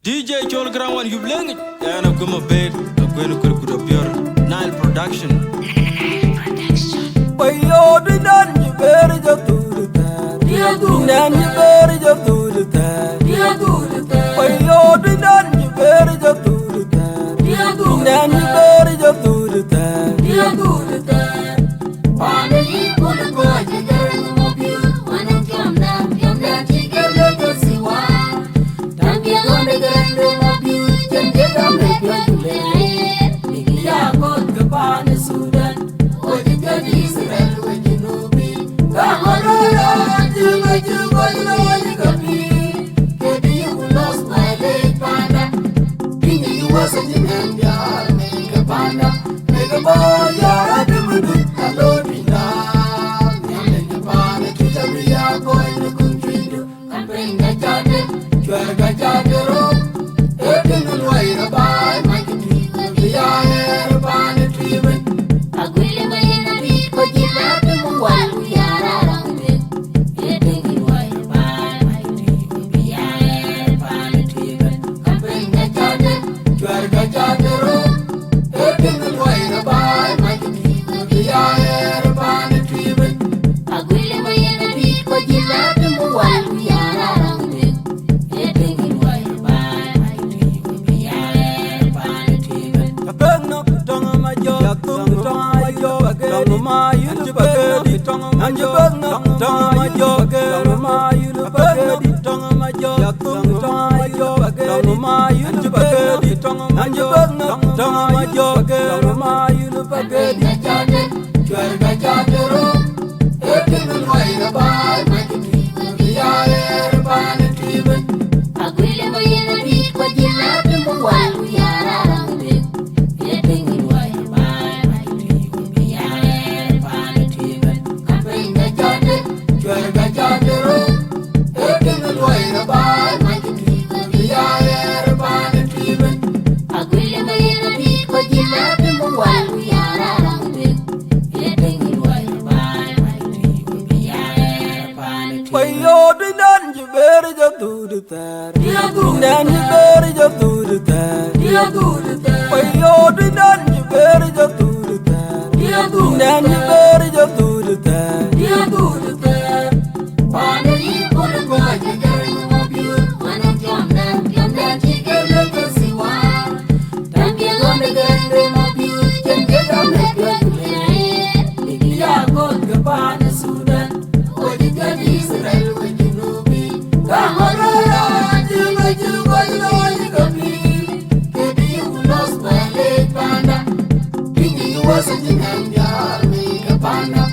DJ Chol Grand One, you bling it. Yeah, I'm going to bed. I'm going to cook up your Nile production. Why you do that? You better just do that. You do that. You better just do that. You do that. Why you do that? You better just do that. You do that. You better just do that. You do that. On the heap of the gorge, there is no beauty. When I'm down, she get like a sea one. Don't be on the grand room of beauty. Can get on the grand room. Yeah, God, the pan is Sudan. Oh, the good is red when you know me. Come on, you make you go, you know what you can be. Baby, you lost my leg, panda. Thinking you wasn't in them, yeah, make a panda. Make a boy, yeah, I do it. I love you now. Make a panda, treat a real boy in the country. Come bring the judge. You are a guy, Jadero. Everything will wait about my country. We are here upon the treatment. I will be in a beat, but you love him while we are around it. You're thinking why you buy my tree. We are here upon the treatment. Come bring the judge. You are a guy, Jadero. Everything will wait about my country. We are here upon the treatment. I will be in a beat, but you love him while we are around it. You're thinking why you buy my tree. We are here upon the treatment. I beg no tongue on my jaw, tongue on my jaw, tongue on my you tongue on my jaw, tongue on my jaw, tongue on my you tongue on my jaw, tongue on my jaw, tongue on my you tongue on my jaw, tongue on my jaw, tongue on my you Bring the judge. You are a jadero. Everything will wait about my country. We are here upon the treatment. I will be in a beat, but you love him while we are around it. You're thinking why you buy my tree. We are here upon the treatment. Come bring the judge. You are a jadero. Everything will wait about my country. We are here upon the treatment. I will be in a beat, but you love him while we are around it. You're thinking why you buy my tree. We are here upon the Why treatment. you do that? You better just do that. You do Then you better just do that. You do that. Why you do that? You better just do that. You do Then you better just do that. You do that. On the heap of the gorge, there is no beauty. When I'm down, she get like a sea one. Don't be on the grand room of beauty. Can get on the grand room. Yeah, God, the pan is Sudan. Oh, the good is red when you know me. Come on, you make you go, you know what you can be. Baby, you lost my leg, panda. Thinking you wasn't in them, yeah, make a panda.